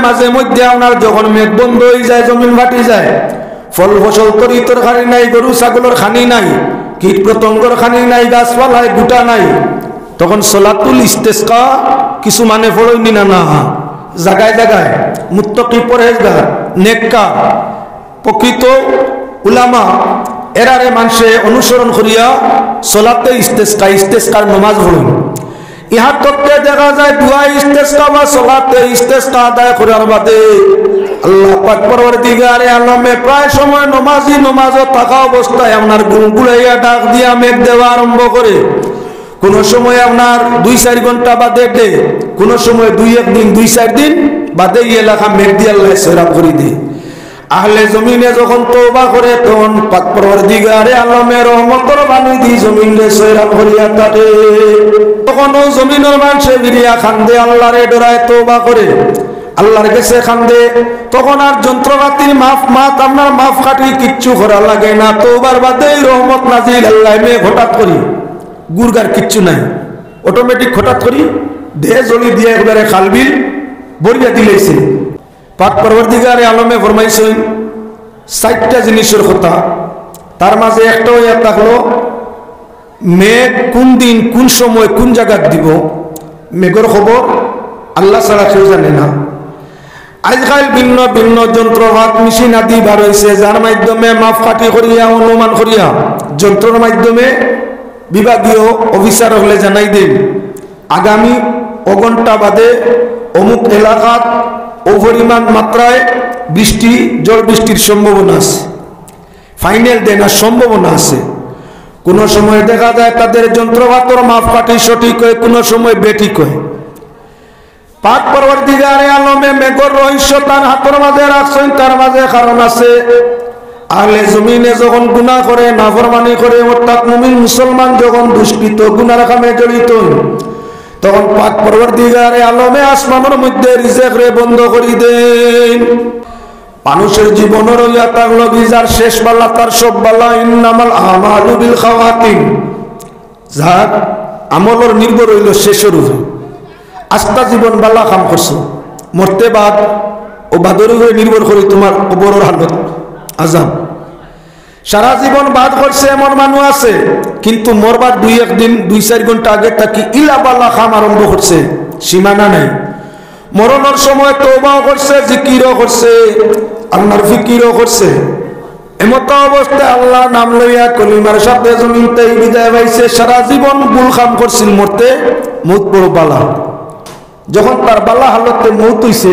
মাঝে মধ্যে আপনার যখন মেঘ বন্ধ হয়ে যায়, জমিন ফাটি যায়, ফল ফসল তরি তরকারি নাই, গরু ছাগলের খানি নাই, কীট পতঙ্গর খানি নাই, গাছপালায় গুটা নাই, তখন সলাতুল ইস্তেসকা কিছু মানে পড়েনি না না জায়গায় জায়গায় মুত্তাকি পরহেজগার নেককার প্রকৃত উলামা এরারে মানুষে অনুসরণ করিয়া সলাতে ইস্তেসকার নামাজ পড়েন। ইহার তত্ত্বে দেখা যায় দুয়া ইস্তেসকা বা সলাতে ইস্তেসকা আদায় করার বাদে আল্লাহ পাক পরওয়ারদিগারে আলমে প্রায় সময় নমাজও থাকা অবস্থায় আপনার গুনগুলাইয়া ডাক দিয়া মেঘ দেওয়া আরম্ভ করে। কোন সময় আপনার 2-4 ঘন্টা বাদে দে, কোন সময় 2-1 দিন 2-4 দিন বাদে এলাকা মেঘ দিয়ে আল্লাহ সেরাপ করে দেয়। আহলে জমিনে যখন তওবা করে তখন পাক পরওয়ারদিগারে আলমের রহমতের বাণী দি জমিনে সেরাপ করিয়া থাকে। তখন ও জমিনের মানুষে বিরিয়া খান্দে, আল্লাহরে ডরায় তওবা করে, আল্লাহর কাছে খান্দে। তখন আর যন্ত্রপাতির আপনার মাফ কাটি কিচ্ছু করা লাগে না। তওবার বাদে রহমত নাজিল আল্লাহ মেঘ হঠাৎ করি, গুরগার কিচ্ছু নাই, অটোমেটিক হঠাৎ করি দেহ জলি দিয়ে একবারে খালবিল বরিয়া দিলেছে। পাক পরওয়ারদিগারে আলমে ফরমাইছেন 4টা জিনিসের কথা, তার মাঝে একটা হইয়া থাকলো মেঘ কোন দিন কোন সময় কোন জায়গায় দিব, মেঘের খবর আল্লাহ ছাড়া কেউ জানে না। আজকাল ভিন্ন ভিন্ন যন্ত্রপাত মেশিন আদি বার হয়েছে, যার মাধ্যমে মাপ কাটি করিয়া অনুমান করিয়া যন্ত্রের মাধ্যমে বিভাগীয় অফিসার হলে জানাই দেন আগামী অঘণ্টা বাদে অমুক এলাকাত অপরিমাণ মাত্রায় বৃষ্টি জল বৃষ্টির সম্ভাবনা আছে, ফাইনাল দেনার সম্ভাবনা আছে। কোনো সময় দেখা যায় তাদের যন্ত্রপাতর মাপ কাটি সঠিক হয়, কোনো সময় বেঠিক হয়। পাক পরওয়ারদিগারে আলমে মেঘর রহস্য তার হাতের মাঝে রাখছেন, তার মাঝে কারণ আছে। আহলে জমিনে যখন গুনাহ করে, নাফরমানি করে, অর্থাৎ মুমিন মুসলমান যখন দুষ্কৃত গুনার কামে জড়িত, তখন পাক পরওয়ারদিগারে আলমে আসমানের মধ্যে রিজেক রে বন্ধ করে দেন। মানুষের জীবনের ইয়া থাকলো যার শেষ বেলা তার সব বেলা, ইন্নামাল আমালু বিল খাওয়াতিম, যার আমলের নির্ভর হইল শেষের উপর। আস্তা জীবন বালা কাম করছো, মরতে বাদ ও বাদর উপরে নির্ভর করে তোমার কবরের হালত আজাব। সারা জীবন বাদ করছে এমন মানুষ আছে, কিন্তু মরবার 2-1 দিন 2-4 ঘন্টা আগে থাকি ইলা বালা কাম আরম্ভ করছে, সীমানা নাই। মরণের সময় তওবাও করছে, জিকিরও করছে, আল্লাহর ফিকিরও করছে। এমত অবস্থায় আল্লাহ নাম লইয়া কলিমার সাথে জমিনতে বিদায় পাইছে। সারা জীবন ভুল কাম করছিল, মরতে মৌত বড় বালা। যখন তার বালা হালতে মৌত হইছে,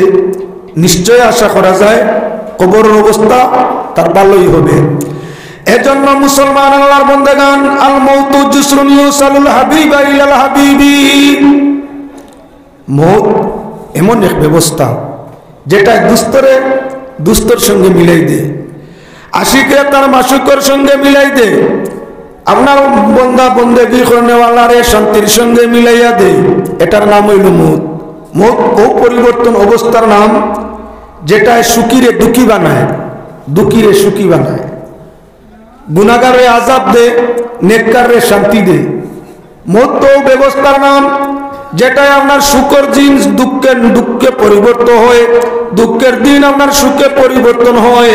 নিশ্চয় আশা করা যায় কবরের অবস্থা তার ভালোই হবে। এজন্য মুসলমান আল্লাহর বন্দেগান, আল মাউতু জুসরুন ইউসালুল হাবিবা ইলাল হাবিবি, মৌত এমন এক ব্যবস্থা যেটা দুস্তর সঙ্গে মিলাই দে, আশিকে তার মাসুকের সঙ্গে মিলাই দে, আপনার বন্দা বন্দেগী করনেওয়ালারে শান্তির সঙ্গে মিলাইয়া দে। এটার নাম হইল মৌত। মৌত ও পরিবর্তন অবস্থার নাম যেটা সুখীরে দুঃখী বানায়, দুঃখীরে সুখী বানায়, গুনাহগারে আযাব দে, নেককারে শান্তি দে। মৌত তো ব্যবস্থার নাম যেটা আপনার সুখের দিন দুঃখে পরিবর্তন হয়, দুঃখের দিন আপনার সুখে পরিবর্তন হয়,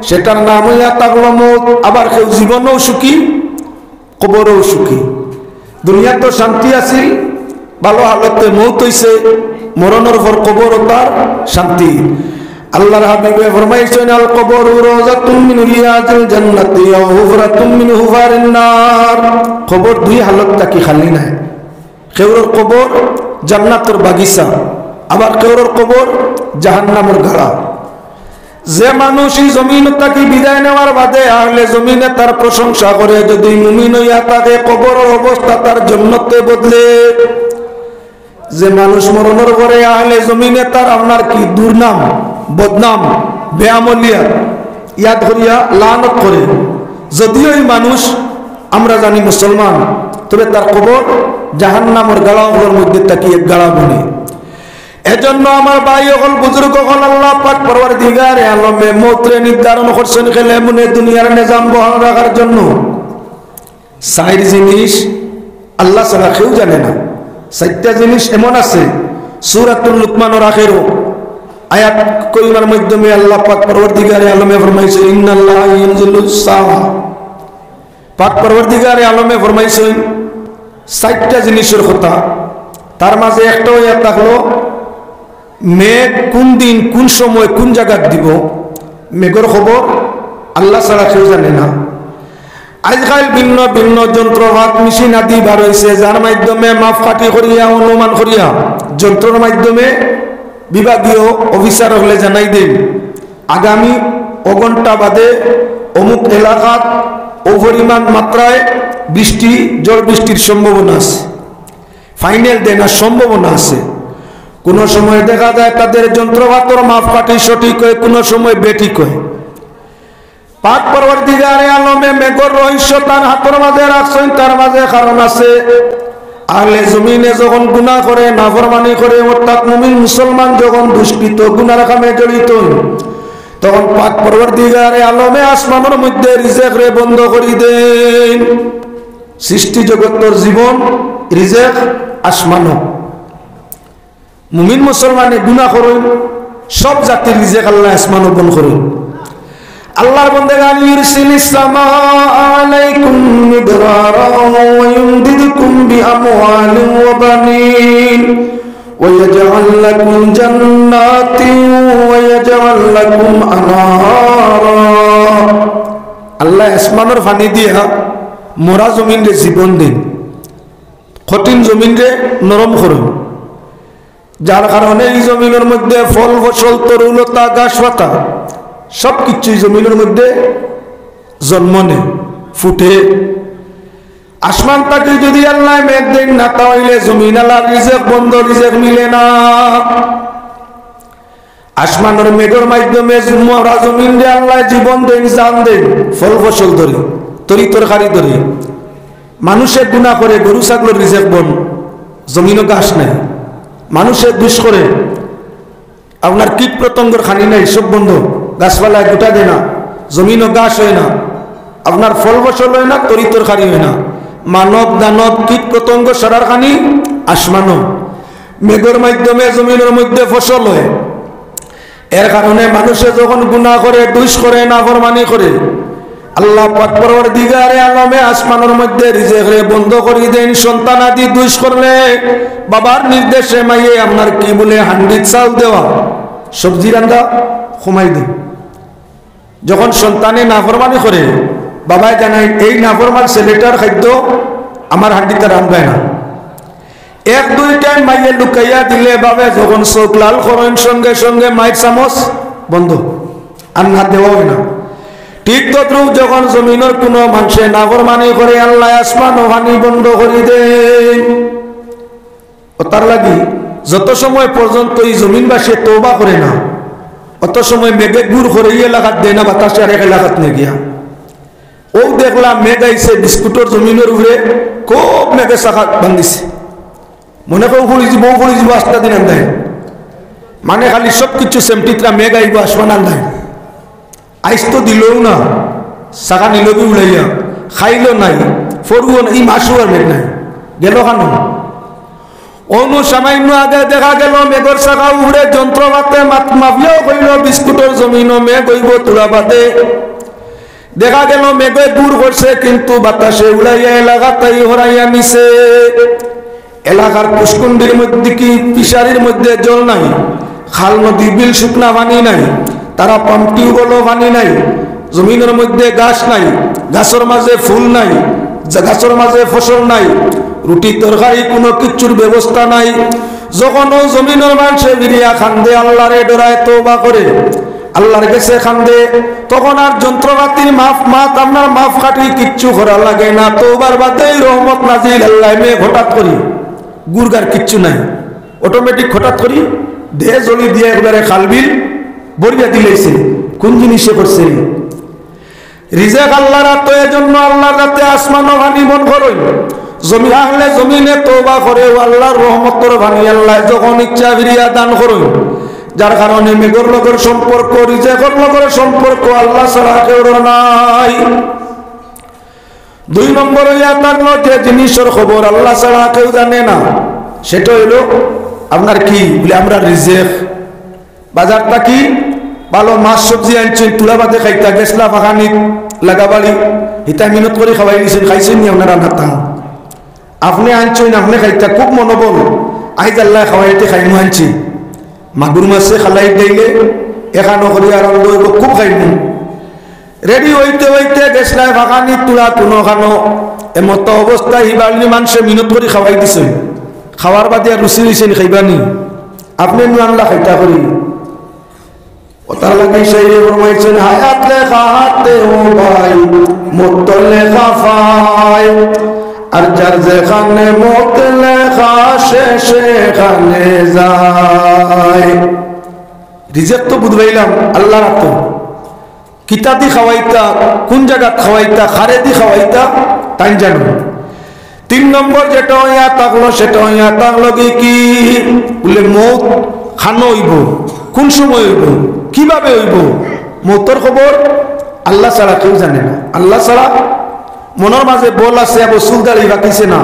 সেটার নাম হইয়া থাকলো মৌত। আবার কেউ জীবনেও সুখী, কবরেও সুখী। দুনিয়া তো শান্তি আছিল, ভালো হালতে মৌত হইছে, মরণের পর কবর তার শান্তি। আল্লাহর হাবিবে ফরমাইছেন, আল কবরু রাওযাতুম মিন রিয়াজিল জান্নাতি ওয়া হুফরাতুম মিন হুফারিন নার। কবর 2 হালত থাকি খালি নাই। কেউর কবর জান্নাতের বাগিচা, আবার কেউর কবর জাহান্নামের গাড়া। যে মানুষ এই জমিন থাকি বিদায় নেওয়ার বাদে আহলে জমিনে তার প্রশংসা করে, যদি মুমিন হইয়া থাকে কবরের অবস্থা তার জান্নাতে বদলে। যে মানুষ মরণের পরে আহলে জমিনে তার আপনার কি দুর্নাম, বদনাম, বেআমলিয়া ইয়াদ করিয়া লানত করে, যদিও এই মানুষ আমরা জানি মুসলমান, তবে তার কবর জাহান্নামের গাড়াগুলোর মধ্যে তাকে এক গাড়া বনে। এজন্য আমার ভাই হল বুজুর্গ হল, আল্লাহ পাক পরওয়ারদিগারে আলমে মৌতরে নির্ধারণ করছেন খেলে মনে দুনিয়ার নিজাম বহাল রাখার জন্য। 4 জিনিস আল্লাহ ছাড়া কেউ জানে না। 4টা জিনিস এমন আছে, সূরাতুল লুকমানের আখেরও আয়াত করিমার মাধ্যমে আল্লাহ পাক পরবর্তীকারে আলমে ফরমাইছে ইন্নাল্লাহা ইয়ানজিলুস সামা। পাক পরবর্তীকারে আলমে ফরমাইছেন 4টা জিনিসের কথা, তার মাঝে একটা আয়াত থাকলো মেঘ কোন দিন কোন সময় কোন জায়গায় দিব, মেঘের খবর আল্লাহ ছাড়া কেউ জানে না। আজকাল ভিন্ন ভিন্ন যন্ত্রপাত মেশিন আদি বার হয়েছে, যার মাধ্যমে মাপকাঠি করিয়া অনুমান করিয়া যন্ত্রের মাধ্যমে বিভাগীয় অফিসার হলে জানাই দেন আগামী অঘণ্টা বাদে অমুক এলাকাত অপরিমাণ মাত্রায় বৃষ্টি ঝড় বৃষ্টির সম্ভাবনা আছে, ফাইনাল দেনার সম্ভাবনা আছে। কোন সময় দেখা যায় তাদের যন্ত্রপাতর মাপকাঠি সঠিক হয়, কোন সময় বেঠিক হয়। পাক পরবর্তীকারে আলমে মেঘর রহস্য তার হাতের মাঝে রাখছেন, তার মাঝে কারণ আছে। আহলে জমিনে যখন গুনাহ করে নাফরমানি করে অর্থাৎ মুমিন মুসলমান যখন দুষ্কৃত গুনার কামে জড়িত তখন পাক পরবর্তীকারে আলমে আসমানের মধ্যে রিজেক রে বন্ধ করে দেন। সৃষ্টি জগতের জীবন রিজেক আসমানো, মুমিন মুসলমানে গুনাহ করেন সব জাতির রিজেক আল্লাহ আসমানো বন্ধ করেন। আল্লাহর বান্দাগণ ইরসিলিস সামা আলাইকুম মিদরারা ওয়া ইমদিদকুম বিআমওয়ালিন ওয়া বানিন ওয়া ইয়াজআল লাকুম জান্নাতিন ওয়া ইয়াজআল লাকুম আনহারা। আল্লাহ আসমানের পানি দিয়া মরা জমিনে জীবন দিন, কঠিন জমিনে নরম করুন, যার কারণে এই জমিনের মধ্যে ফল ফসল তরুলতা গাছ পাতা সব কিছুই জমিনের মধ্যে জন্ম নেয় ফুটে। আসমান তাকে যদি আল্লাহ মেঘ দেন না তাহলে জমিন আল্লাহর রিজেক বন্ধ, রিজেক মিলে না। আসমানের মেঘের মাধ্যমে মরা জমিন রে আল্লাহ জীবন দেন, জান দেন, ফল ফসল ধরে তরি তরকারি ধরে। মানুষের গুনাহ করে গরু ছাগলের রিজেক বন, জমিনও গাছ নাই। মানুষের দুষ করে আপনার কীট পতঙ্গের খানি নাই, সব বন্ধ, গাছপালায় গোটা দেয় না, জমিনও গাছ হয় না, আপনার ফল ফসল হয় না, তরি তরকারি হয় না। মানব দানব কীট পতঙ্গ সরার খানি আসমানো, মেঘের মাধ্যমে জমিনের মধ্যে ফসল হয়। এর কারণে মানুষে যখন গুনাহ করে দুষ করে নাফরমানি করে আল্লাহ পাক পরওয়ারদিগারে আলমে আসমানের মধ্যে রিজেক রে বন্ধ করে দেন। সন্তান আদি দুষ করলে বাবার নির্দেশে মাইয়ে আপনার কি বলে হান্ডির চাল দেওয়া, সবজি রান্না কমাই দেন। যখন সন্তানে নাফরমানি করে বাবাই জানাই এই নাফরমান ছেলেটার খাদ্য আমার হান্ডিতে রান্নায় না। 1-2 টাইম মাইয়ে লুকাইয়া দিলে বাবে যখন চোখ লাল করেন সঙ্গে সঙ্গে মাইর চামচ বন্ধ, আর না দেওয়া হয় না। ঠিক তদ্রুপ যখন জমিনের কোনো মানুষে নাফরমানি করে আল্লাহ আসমান ও পানি বন্ধ করে দেন। তার লাগি যত সময় পর্যন্ত এই জমিনবাসী তওবা করে না অত সময় মেঘে গুড় করে এই এলাকাত দেয় না, বাতাসে আরেক এলাকাত নিয়ে গিয়া। ও দেখলাম মেঘ আইছে বিস্কুটের জমিনের উপরে খুব মেঘে শাখা বান্ধিছে, মনে করে ফুড়ি যাব ফুড়ি যাব, 8টা দিন আন্দায় মানে খালি সব কিছু সেমটিতরা মেঘ আইব আসমান আন্দায়। আইস তো দিলও না, শাখা নিল কি উড়াইয়া, খাইল নাই, ফরুও নাই, মাসু আর মেঘ নাই, গেল খানো। অনু সামান্য আগে দেখা গেল মেঘর শাখা উড়ে যন্ত্রপাতে মাফিয়াও কইল বিস্কুটের জমিনও মেঘ হইব তোরা বাদে। দেখা গেল মেঘে দূর করছে কিন্তু বাতাসে উড়াইয়া এলাকাতাই হরাইয়া নিছে। এলাকার পুষ্কুণ্ডির মধ্যে কি ফিশারির মধ্যে জল নাই, খাল নদী বিল শুকনা পানি নাই, তারা পাম্প টিউবওয়েলও পানি নাই, জমিনের মধ্যে গাছ নাই, গাছের মাঝে ফুল নাই, গাছের মাঝে ফসল নাই, রুটি তরকারি কোনো কিচ্ছুর ব্যবস্থা নাই। যখন ও জমিনের মানুষে বিরিয়া খান্দে আল্লাহরে ডরায় তওবা করে আল্লাহর কাছে খান্দে, তখন আর যন্ত্রপাতির আপনার মাফ কাটি কিচ্ছু করা লাগে না। তওবার বাদেই রহমত নাজিল আল্লাহ মেঘ হঠাৎ করি, গুরগার কিচ্ছু নাই, অটোমেটিক হঠাৎ করি দেহ জ্বলি দিয়ে একবারে খালবিল বরিয়া দিলেছে। কোন জিনিসে করছে রিজেক আল্লাহর তো এজন্য আল্লাহর রাতে আসমান ও পানি বন করই। জমি আহলে জমিনে তওবা করে আল্লাহর রহমতের পানি আল্লাহ যখন ইচ্ছা ফিরিয়া দান করই। যার কারণে মেঘর লগের সম্পর্ক রিজেকের লগের সম্পর্ক আল্লাহ ছাড়া কেউ নাই। 2 নম্বর হইয়া থাকলো যে জিনিসের খবর আল্লাহ ছাড়া কেউ জানে না, সেটা হইল আপনার কি বলে আমরা রিজেক। বাজার থাকি ভালো মাছ সবজি আনছেন তুলা বাদে খাইতা গেছলা ফাঁকানিত লাগাবাড়ি হিতা মিনত করে খাওয়াই দিয়েছেন খাইছেন নি আপনারা নাতা আপনি আনছেন আপনি খাইতা খুব মনোবল আইজ আল্লাহ খাওয়াইতে খাইমু আনছি মাগুর মাছে খালাই দিলে এখানো করে আনন্দ হইব খুব খাইমু রেডি হইতে হইতে গেছলাই ফাঁকানিত তুলা কোনো খানো এমত অবস্থায় হিবাড়ি মানুষে মিনত করে খাওয়াই দিছেন খাওয়ার বাদে রুচি হয়েছেন খাইবানি আপনি আনলা খাইতা করি ওটার লাগে সেই ফরমাইছেন হায়াত লেখা হাতে ও ভাই মত লেখা ফাই আর যার যেখানে মত লেখা সে সেখানে যায় রিজেক তো বুঝবাইলাম আল্লাহ রাখতো কিতাদি খাওয়াইতা কোন জায়গা খাওয়াইতা খারেদি খাওয়াইতা তাই জানো 3 নম্বর যেটা হইয়া থাকলো সেটা হইয়া থাকলো কি বলে মৌত খানো হইব কোন সময় হইব কিভাবে হইব মৌতর খবর আল্লাহ ছাড়া কেউ জানে না আল্লাহ ছাড়া মনের মাঝে বল আছে বসুল দাঁড়িয়ে রাখিছে না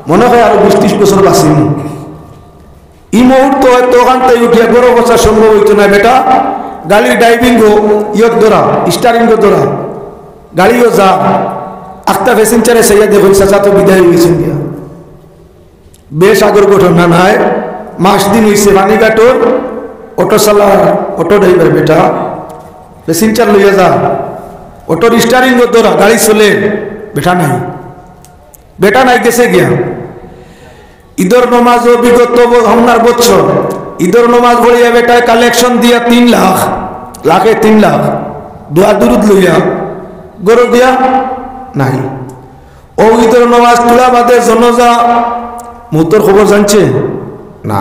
মনে হয় আরো 20-30 বছর বাঁচিম এই মুহূর্ত হয়তো ওখান থেকে উঠিয়া 11 বছর সম্ভব হইতো না বেটা গাড়ি ড্রাইভিং ইয়ত ধরা স্টারিং ধরা গাড়িও যা আখতা প্যাসেঞ্জারে সাইয়া দেখুন চাচা তো বিদায় হয়েছেন দিয়া বেশ আগর ঘটনা নাই মাস দিন হয়েছে বাণীঘাটর অটো চালার অটো ড্রাইভার বেটা প্যাসেঞ্জার লইয়া যা অটোর স্টারিং ধরা গাড়ি চলে বেটা নাই গেছে গিয়া ঈদের নমাজ বিগত আপনার বছর ঈদের নমাজ পড়িয়া বেটায় কালেকশন দিয়া 3 লাখ লাখে 3 লাখ দোয়া দুরুদ লইয়া গরু দিয়া নাই ও ঈদের নমাজ তুলা বাদে জনজা মুতর খবর জানছে না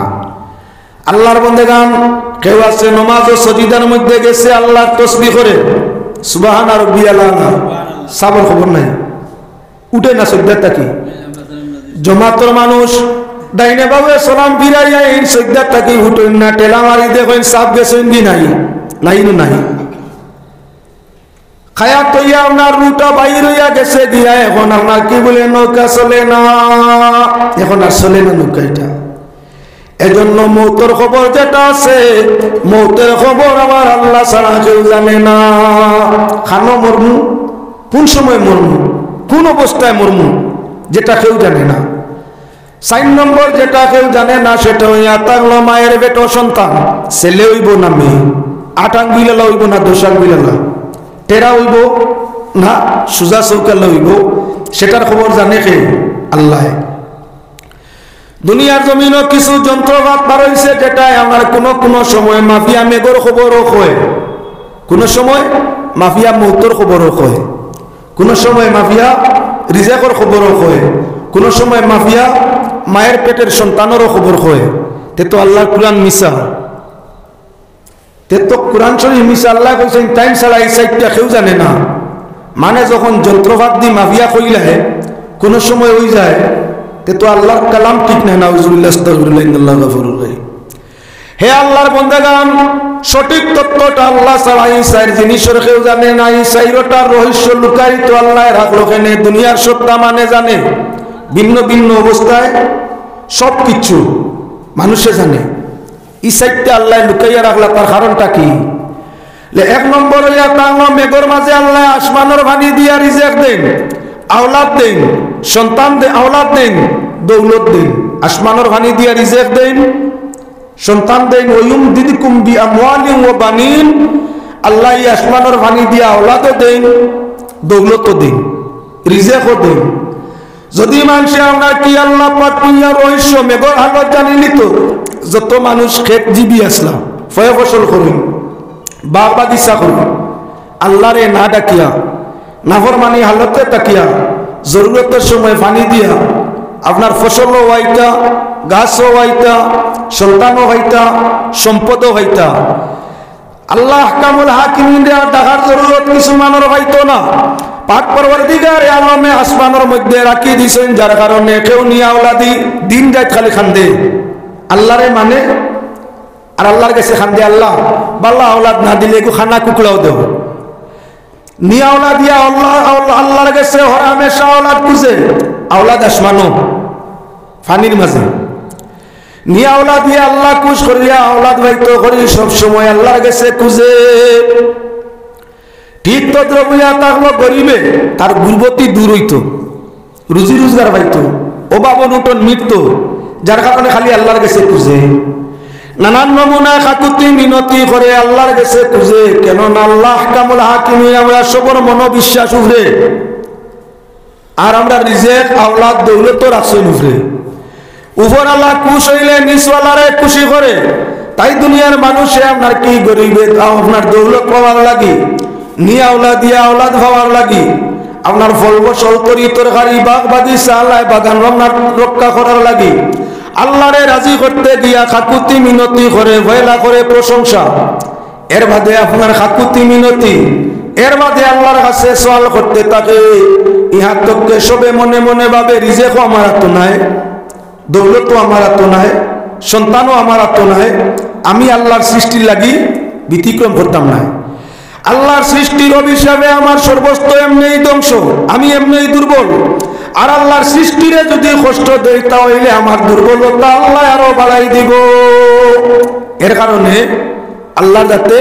আল্লাহর বন্দেগান কেউ আছে নমাজ ও সজিদার মধ্যে গেছে আল্লাহর তাসবিহ করে সুবহান রাব্বিয়াল আলা সাবর খবর নাই উঠে না সজদাটা কি জমাতর মানুষ ডাইনে বাবু সালাম ফিরাইয়া এই সজদাটা কি উঠেন না টেলা মারি দেখেন সাব গেছেন কি নাই লাইনও নাই খায়া তৈয়া আপনার রুটা বাইর হইয়া গেছে দিয়া এখন আপনার কি বলে নৌকা চলে না এখন আর চলে না নৌকা এটা এজন্য মৌতের খবর যেটা আছে মৌতের খবর আমার আল্লাহ ছাড়া কেউ জানে না খানো মরমু কোন সময় মরমু কোন অবস্থায় মরমু যেটা কেউ জানে না 4 নম্বর যেটা কেউ জানে না সেটা হইয়া থাকলো মায়ের বেটো সন্তান ছেলে হইব না মেয়ে 8 আঙ্গুলা হইব না 10 আঙ্গুলা টেরা হইব না সুজা চৌকাল হইব সেটার খবর জানে কে আল্লাহ দুনিয়ার জমিনও কিছু যন্ত্রপাত বার হইছে যেটা আমার কোন সময় মাফিয়া মেঘর খবরও কয় কোন সময় মাফিয়া মৌতর খবরও কয় কোন সময় মাফিয়া রিজাকর খবরও কয় কোন সময় মাফিয়া মায়ের পেটের সন্তানেরও খবর কয় তে তো আল্লাহর কুরআন মিছা তে তো কুরআন শরীফ মিছা আল্লাহ কইছেন টাইম ছাড়া এই সাইটটা কেউ জানে না মানে যখন যন্ত্রপাত দিয়ে মাফিয়া কইলা কোন সময় হই যায় তে তো আল্লাহর কালাম ঠিক না নাউজুবিল্লাহ আস্তাগফিরুল্লাহ ইন্নাল্লাহু গফুরুর রহিম হে আল্লাহর বান্দাগান সঠিক তত্ত্বটা আল্লাহ ছাড়া ঈসার জিনিসের কেউ জানে না ঈসাইরটার রহস্য লুকায়িত আল্লাহ রাখলো কেনে দুনিয়ার সত্তা মানে জানে ভিন্ন ভিন্ন অবস্থায় সব কিছু মানুষে জানে ঈসাইতে আল্লাহ লুকাইয়া রাখলা তার কারণটা কি 1 নম্বর হইয়া তাঙ্গ মেঘর মাঝে আল্লাহ আসমানের পানি দিয়া রিজিক দেন আওলাদ দেন সন্তান দেন আওলাদ দেন দৌলত দেন আসমানের পানি দিয়া রিজিক দেন সন্তান দেন ওয়ুম দিদিকুম বি আমওয়ালিন ওয়া বানিন আল্লাহ আসমানের পানি দিয়া আওলাদও দেন দৌলতও দেন রিজিকও দেন যদি মানুষে আমরা কি আল্লাহ পাক দুনিয়ার রহস্য মেঘর হালত জানি নিত যত মানুষ খেত জীবী আসলাম ফয় ফসল করুন বা বাগিচা করুন আল্লাহরে না ডাকিয়া নাফরমানি হালতে তাকিয়া জরুরতের সময় পানি দিয়া আপনার ফসলও হইতা গাছও হইতা সন্তানও হইতা সম্পদও হইতা আল্লাহ কামুল হাকিমিন দেখার জরুরত কিছু মানুষ হইতো না পাক পরবর্তীকার আলমে আসমানের মধ্যে রাখি দিছেন যার কারণে কেউ নিয়া ওলাদি দিন রাত খালি খান্দে আল্লাহরে মানে আর আল্লাহর কাছে খান্দে আল্লাহ বাল্লা আওলাদ না দিলে একটু খানা কুকুড়াও দেব নিয়া ওলা দিয়া আল্লাহ আল্লাহর কাছে হরামেশা আওলাদ খুঁজে আওলাদ আসমানো ফানির মাঝে নিয়ে আওলাদ দিয়ে আল্লাহ খুশ করিয়া আওলাদ ভাইতো করি সব সময় আল্লাহর কাছে খুঁজে। ঠিক তদ্র বুঝা থাকলো গরিবে তার গুরবতী দূর হইতো, রুজি রোজগার পাইতো, অভাব অনটন মিটতো, যার কারণে খালি আল্লাহর কাছে খুঁজে। নানান নমুনায় কাকুতি মিনতি করে আল্লাহর কাছে খুঁজে, কেননা আল্লাহ কামুল হাকিমি আমরা সবর মনোবিশ্বাস উঠে। আর আমরা রিজেক আওলাদ দৌলত রাখছই উঠে। উপর আল্লাহ খুশ হইলে নিচওয়ালারে খুশি করে। তাই দুনিয়ার মানুষে আপনার কি গরিবে আপনার দৌলত পাওয়ার লাগি, নিয়ে আওলাদ দিয়ে আওলাদ পাওয়ার লাগি, আপনার ফল ফসল তরি তরকারি বাগ বাগিচা আল্লাহ বাগান আপনার রক্ষা করার লাগি, আল্লাহরে রাজি করতে গিয়া কাকুতি মিনতি করে, ভয়লা করে প্রশংসা, এর বাদে আপনার কাকুতি মিনতি, এর বাদে আল্লাহর কাছে সওয়াল করতে থাকে। ইহা তোকে সবে মনে মনে ভাবে রিজেকও আমার হাতে নাই, দৌলতও আমার হাতে নাই, সন্তানও আমার হাতে নাই, আমি আল্লাহর সৃষ্টির লাগি ব্যতিক্রম করতাম না। আল্লাহর সৃষ্টির অভিশাপে আমার সর্বস্ব এমনিই ধ্বংস, আমি এমনিই দুর্বল। আর আল্লাহর সৃষ্টিরে যদি কষ্ট দেয় তাহলে আমার দুর্বলতা আল্লাহ আরো বাড়াই দিব। এর কারণে আল্লাহ যাতে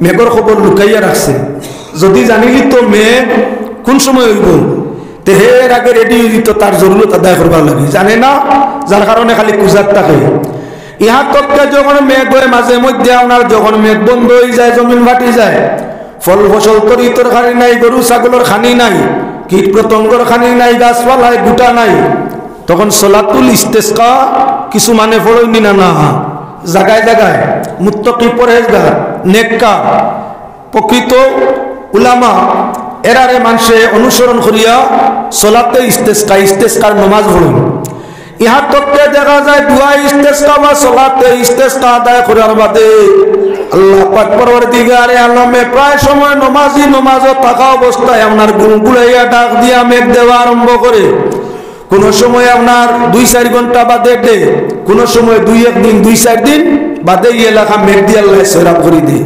মেঘর খবর লুকাইয়া রাখছে, যদি জানিলি তো মেঘ কোন সময় হইব তেহের আগে রেডি হয়ে দিত, তার জরুরত আদায় করবার লাগে, জানে না, যার কারণে খালি কুজার থাকে। ইহা তককে যখন মেঘ হয়ে মাঝে মধ্যে আপনার যখন মেঘ বন্ধ হয়ে যায়, জমিন ফাটি যায়, ফল ফসল তরি তরকারি নাই, গরু ছাগলের খানি নাই, কীট পতঙ্গর খানি নাই, গাছপালায় গুটা নাই, তখন সলাতুল ইস্তেসকা কিছু মানে ফলইনি না না জায়গায় জায়গায় মুত্তাকি পরহেজগার নেককার প্রকৃত উলামা এরারে মানুষে অনুসরণ করিয়া সলাতে ইস্তেসকার নামাজ পড়েন। ইহার তত্ত্বে দেখা যায় দুয়া ইস্তেসকা বা সলাতে ইস্তেসকা আদায় করার বাদে আল্লাহ পাক পরওয়ারদিগারে আলমে প্রায় সময় নমাজও থাকা অবস্থায় আপনার গুনগুলাইয়া ডাক দিয়া মেঘ দেওয়া আরম্ভ করে। কোন সময় আপনার 2-4 ঘন্টা বাদে দে, কোন সময় 2-1 দিন 2-4 দিন বাদে এলাকা মেঘ দিয়ে আল্লাহ সেরাপ করে দেয়।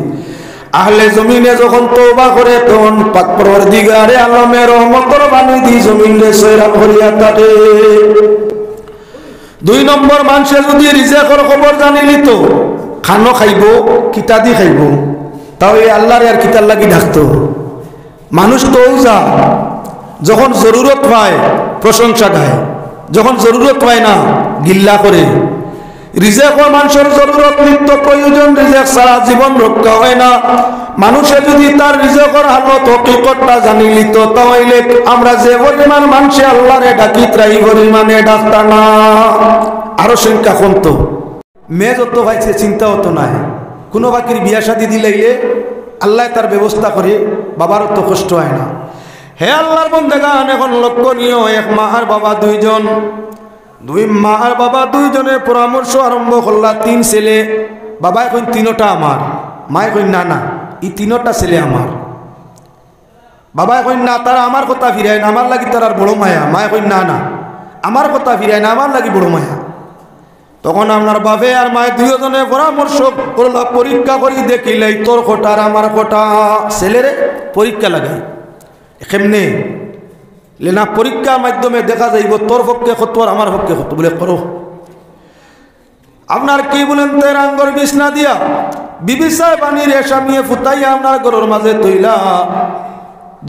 আহলে জমিনে যখন তওবা করে তখন পাক পরওয়ারদিগারে আলমের রহমতের বাণী দি জমিনে সেরাপ করিয়া থাকে। 2 নম্বর মানুষে যদি রিজেকের খবর জানি নিত, খানো খাইব কিতা দি খাইব, তাও এই আল্লাহর আর কিতার লাগি ডাকতো। মানুষ তো যা যখন জরুরত পায় প্রশংসা গায়, যখন জরুরত পায় না গিল্লা করে। রিজেকও মানুষের জরুরত নিত্য প্রয়োজন, রিজেক ছাড়া জীবন রক্ষা হয় না। মানুষে যদি তার রিজেকের হালত হকিকতটা জানি নিত তাহলে আমরা যে পরিমাণ মানুষে আল্লাহরে ডাকি ত্রাই পরিমাণে ডাকতা না, আরো সংখ্যা কমতো। মেয়ে যত ভাইছে চিন্তা হতো নাই। কোনো বাকির বিয়া শাদি দিলাইলে আল্লাহ তার ব্যবস্থা করে, বাবারও তো কষ্ট হয় না। হে আল্লাহর বন্দেগান, এখন লক্ষণীয় এক মা আর বাবা দুইজন, 2 মা আর বাবা দুইজনের পরামর্শ আরম্ভ করলা। 3 ছেলে, বাবা এখন 3টা আমার, মা এখন না না এই 3টা ছেলে আমার। বাবা এখন না, তারা আমার কথা ফিরায় না, আমার লাগি তার বড় মায়া। মা এখন না না আমার কথা ফিরায় না, আমার লাগি বড় মায়া। তখন আপনার বাপে আর মায়ে দুইজনে পরামর্শ করলা, পরীক্ষা করি দেখিলাই তোর কোটা আর আমার কোটা। ছেলেরে পরীক্ষা লাগাই কেমনে লেনা, পরীক্ষার মাধ্যমে দেখা যাইব তোর পক্ষে কত আর আমার পক্ষে কত, বলে করো। আপনার কি বলেন তের আঙ্গর বিছনা দিয়া বিবিসায় পানির এসামিয়ে ফুটাইয়া আপনার ঘরের মাঝে তৈলা,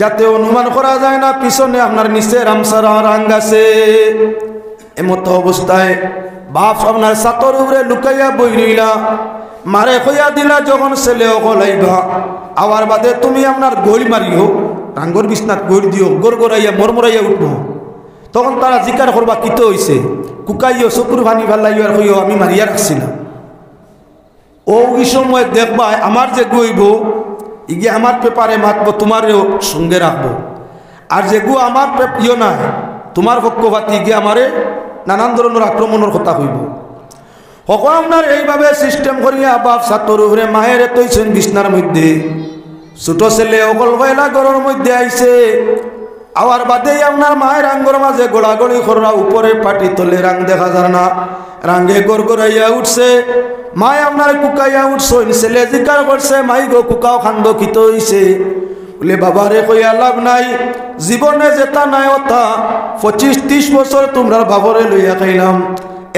যাতে অনুমান করা যায় না পিছনে আপনার নিচে রামসারা রাং আছে। এমতো অবস্থায় বাপ আপনার ছাতর উপরে লুকাইয়া বই রইলা, মারে কইয়া দিলা যখন ছেলে অকলাইবা আবার বাদে তুমি আপনার গড়ি মারিও, রাঙ্গর বিছনাত গড়ি দিও, গড় গড়াইয়া মরমরাইয়া উঠবো। তখন তারা জিকার করবা কিতো হইছে, কুকাইও চকুর ভানি ফেলাইও আর কইও আমি মারিয়া রাখছি না। ও এই সময় দেখবা আমার যে গইব ইগে আমার পেপারে মাতবো, তোমারও সঙ্গে রাখবো। আর যে গু আমার ইয়ে নাই তোমার পক্ষপাতি গিয়ে আমারে নানান ধরনের আক্রমণের কথা হইব। হক আপনার এইভাবে সিস্টেম করিয়া বাপ ছাত্র উপরে মায়ের তৈছেন বিছনার মধ্যে। ছোট ছেলে অকল কয়লা ঘরের মধ্যে আইছে, আবার বাদে আপনার মায়ের আঙ্গর মাঝে গোড়াগড়ি খররা, উপরে পাটি তলে রাং দেখা যায় না, রাঙ্গে গড় গড়াইয়া উঠছে। মায় আপনার কুকাইয়া উঠছে, ছেলে জিকার করছে মাই গো কুকাও খান্দ খিত হইছে। বলে বাবারে কইয়া লাভ নাই, জীবনে যেটা নাই ওটা 25-30 বছর তোমরা বাবরে লইয়া খাইলাম,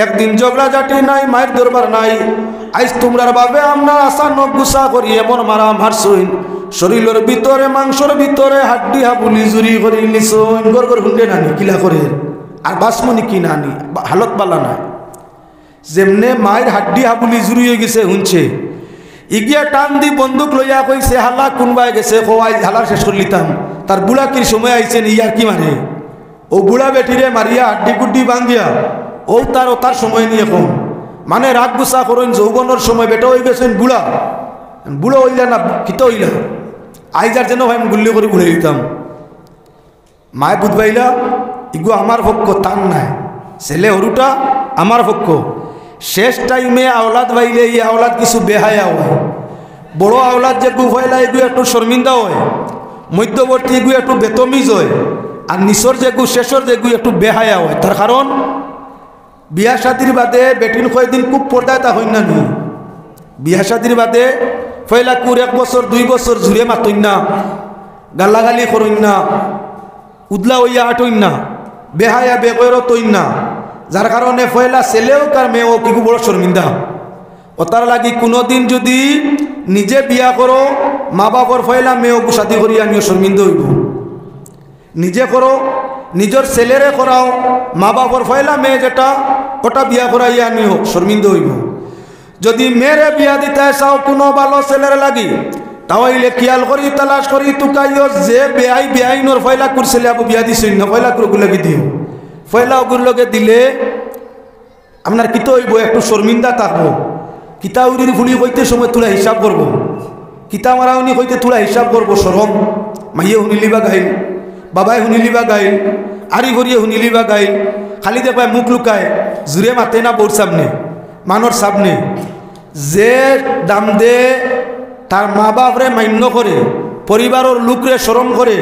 একদিন ঝগড়া ঝাঁটি নাই, মায়ের দরবার নাই। আইস তোমরার ভাবে আমরা আসা নখ গুসা করি এমন মারা মারছইন, শরীরের ভিতরে মাংসর ভিতরে হাড্ডি হাবুলি জুরি করি নিছইন। গর গর হুন্ডে নানি কিলা করে আর বাসমনি কি নানি হালত বালা নাই। যেমনে মায়ের হাড্ডি হাবুলি জুরি হয়ে গেছে শুনছে, ইগিয়া টান দি বন্দুক লইয়া কইছে হালা কোনবাই গেছে খোয়াই হালার শেষ করে লিতাম। তার বুড়া কি সময় আইছেন ইয়ার কি মারে, ও বুড়া বেটিরে মারিয়া হাড্ডি গুড্ডি ভাঙ্গিয়া ও তার সময় নিয়ে কম মানে রাগ গুসা করেন। যৌবনের সময় বেটা হয়ে গেছেন বুড়া, বুড়ো হইলা না কিত হইলা আইজার যেন ভাই আমি গুল্লি করে ঘুরে দিতাম। মায় বুধবাইলা ইগু আমার পক্ষ তান নাই, ছেলে হরুটা আমার পক্ষ। শেষ টাইমে আওলাদ বাইলে এই আওলাদ কিছু বেহায়া হয়, বড় আওলাদ যে গু হইলা এগু একটু শর্মিন্দা হয়, মধ্যবর্তী এগু একটু বেতমিজ হয়, আর নিচর যে গু শেষর যে গু একটু বেহায়া হয়। তার কারণ বিয়া শাদির বাদে বেটিন কয়দিন খুব পর্দায় তা হইন না নি। বিয়া শাদির বাদে ফয়লা কুর 1 বছর 2 বছর জুড়ে মাতইন না, গালাগালি করইন না, উদলা হইয়া আটইন না, বেহায়া বেগৈর তৈন না। যার কারণে ফয়লা ছেলেও কার মেয়েও কি বড় শর্মিন্দা। ও তার লাগি কোনোদিন যদি নিজে বিয়া করো মা বাবার ফয়লা মেয়েও শাদি করিয়া নিয়ে শর্মিন্দা হইব। নিজে করো নিজের ছেলেরে করাও, মা বাবার ফয়লা মেয়ে যেটা ওটা বিয়া করাইয়া নিও শর্মিন্দা হইব। যদি মেয়েরে বিয়া দিতে চাও কোনো ভালো ছেলের লাগি, তাহলে খেয়াল করি তালাশ করি তুকাইও যে বেআইনোর ফয়লা করছিলে আপু বিয়া দিছেন না, ফয়লা কুরগুলোকে দিও। ফয়লা ওগুলোকে দিলে আপনার কিতা হইব, একটু শর্মিন্দা থাকবো। কিতা উড়ির ফুলি হইতে সময় তোলা হিসাব করব, কিতা মারাউনি হইতে তোলা হিসাব করব। সরম মাইয়ে শুনিলিবা গাইল, বাবাই শুনিলিবা গাইল, আরি ভরিয়ে শুনিলিবা গাইল, খালি দেখবাই মুখ লুকায় জুড়ে মাতে না বোর সামনে মানর সামনে। যে দাম দে তার মা বাপরে মান্য করে, পরিবারের লোকরে শরম করে,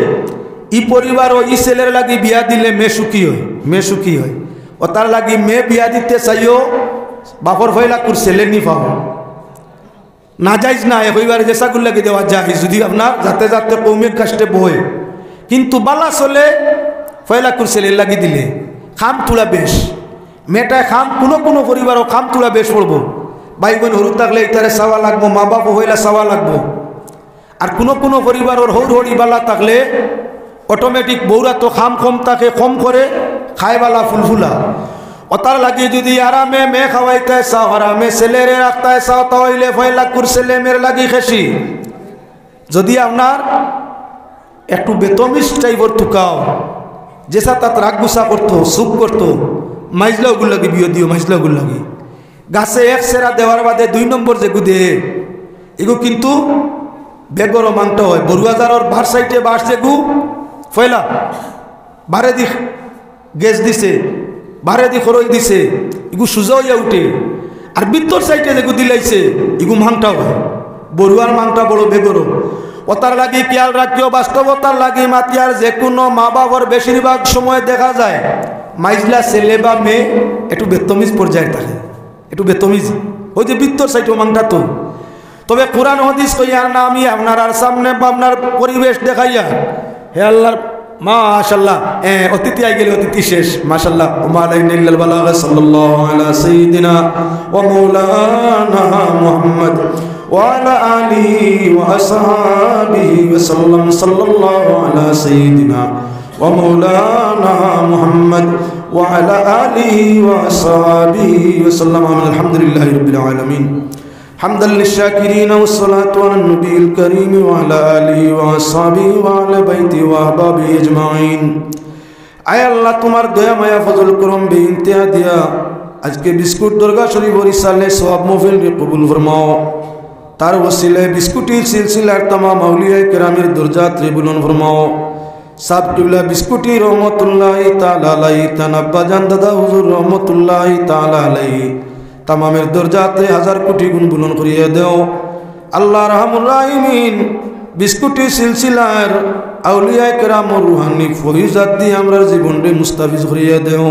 ই পরিবার ও ই ছেলের লাগি বিয়া দিলে মেয়ে সুখী হয়, মেয়ে সুখী হয়। ও তার লাগি মেয়ে বিয়া দিতে চাইও বাপর ফয়লা কুর ছেলে নি পাও না যাইজ না হইবারে যে সাগুল লাগি দেওয়া যায় যদি আপনার যাতে যাতে কৌমের কাছে বই। কিন্তু বালা চলে ফয়লা কুর ছেলে লাগি দিলে খাম তুলা বেশ, মেয়েটায় খাম কোনো পরিবারও খাম তুলা বেশ পড়বো। ভাই বোন হরু থাকলে ইতারে চাওয়া লাগবো, মা বাপ হইলা চাওয়া লাগবো। আর কোনো পরিবারের হৌর হরি বালা থাকলে অটোমেটিক বৌরা তো খাম কম থাকে, কম করে খায়বালা ফুলফুলা। ও তার লাগে যদি আরামে মেয়ে খাওয়াইতে চাও, আরামে ছেলেরে রাখতে চাও, তাহলে ফয়লা কুর ছেলে মেয়ের লাগি খেসি। যদি আপনার একটু বেতমিস টাইপর টুকাও, যেসা তাত রাগ গুসা করতো, সুখ করতো, মাইজলাগুল লাগে বিয়ে দিও, মাইজলাগুল লাগে। গাছে 1 সেরা দেওয়ার বাদে 2 নম্বর যেগু দে এগু কিন্তু বেগর মাংটা হয়। বড়ুয়াজারের বার সাইডে বাস যেগু ফয়লা বারে দি গ্যাস দিছে, বারে দি খরচ দিছে, এগু সুজা হইয়া উঠে। আর ভিতর সাইডে যেগু দিলাইছে এগু মাংটা হয়। বড়ুয়ার মাংটা বড় বেগর। ও তার লাগি খেয়াল রাখিও, বাস্তবতার লাগি মাতিয়ার যে কোনো মা বাবার বেশিরভাগ সময় দেখা যায় মাইজলা ছেলে বা মেয়ে একটু বেতমিজ পর্যায়ে থাকে, একটু বেতমিজ ওই যে ভিতর সাইডে মাংটা। তো তবে কোরআন হাদিস কইয়ার না আমি আপনার আর সামনে আপনার পরিবেশ দেখাইয়া হে আল্লাহর মাশাআল্লাহ অতিথি আই গেলে অতিথি শেষ মাশাআল্লাহ। ওমালাইনাল বালাগা সাল্লাল্লাহু আলা সাইয়্যিদিনা ওয়া মাওলানা মুহাম্মদ ওয়া আলা আলিহি ওয়া আসহাবিহি ওয়া সাল্লাম সাল্লাল্লাহু আলা সাইয়্যিদিনা ওয়া মাওলানা মুহাম্মদ ওয়া আলা আলিহি ওয়া আসহাবিহি ওয়া সাল্লাম। আলহামদুলিল্লাহি রাব্বিল আলামিন حمدا للشاكرين والصلاة على النبي الكريم وعلى آله وأصحابه وعلى بيته وأحبابه أجمعين। আয় আল্লাহ তোমার দয়া মায়া ফজল করম বেইনতেহা দিয়া আজকে বিস্কুট দরগা শরীফ ইসালে সওয়াব মাহফিল কবুল ফরমাও। তার ওসিলায় বিস্কুটের সিলসিলার तमाम আউলিয়ায়ে কেরামের দরজাত বুলন্দ ফরমাও। সাব কিবলা বিস্কুটি রহমাতুল্লাহি তাআলা আলাইহি, তানাব্বা জান দাদা হুজুর রহমাতুল্লাহি তাআলা আলাইহি তামামের দরজাতে 1000 কোটি গুণ বুলন্দ করিয়া দেও। আল্লাহ রাহমুর রাহিমিন বিস্কুটি সিলসিলার আউলিয়ায়ে কেরামর রুহানি ফয়জাত দিয়ে আমরা জীবনরে মুস্তাফিজ করিয়া দেও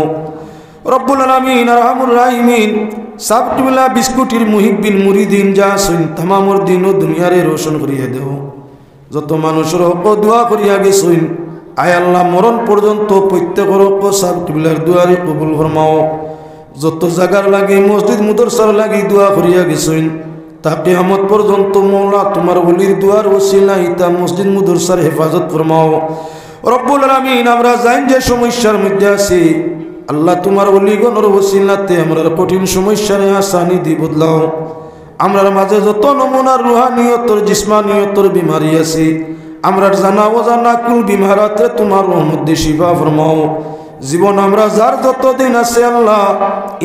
রব্বুল আলামিন। রাহমুর রাহিমিন সাবটিলা বিস্কুটির মুহিব্বিন মুরিদিন যা শুন তামামর দিন ও দুনিয়ারে রোশন করিয়া দেও। যত মানুষের হক দোয়া করিয়া গেছুন আয় আল্লাহ মরণ পর্যন্ত প্রত্যেকের হক সাবটিলার দুয়ারে কবুল ফরমাও। যত জায়গার লাগে মসজিদ মুদরসার লাগি দোয়া করিয়া গেছেন তা কিয়ামত পর্যন্ত মৌলা তোমার ওলির দুয়ার ওসিলা ইতা মসজিদ মুদরসার হেফাজত ফরমাও রব্বুল আলামিন। আমরা জানি যে সমস্যার মধ্যে আছি, আল্লাহ তোমার ওলিগণের ওসিলাতে আমরা কঠিন সমস্যার আসানি দি বদলাও। আমরার মাঝে যত নমুনার রুহানিয়তর জিসমানিয়তর বিমারি আছে, আমরার জানা অজানা কুল বিমারাতে তোমার রহমতে শিফা ফরমাও। জীবন আমরা যার যতদিন আছে আল্লাহ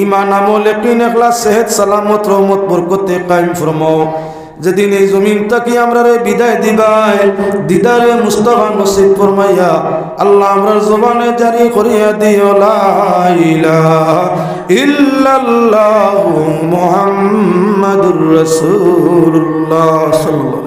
ঈমান আমল ইয়াকিন ইখলাস সেহত সালামত রহমত বরকতে কায়েম ফরমাও। যেদিন এই জমিন থেকে আমরা বিদায় দিবাই দিদারে মুস্তাফা নসিব ফরমাইয়া আল্লাহ আমরার জবানে জারি করিয়া দিও লা ইলাহা ইল্লাল্লাহু মুহাম্মাদুর রাসূলুল্লাহ সাল্লাল্লাহু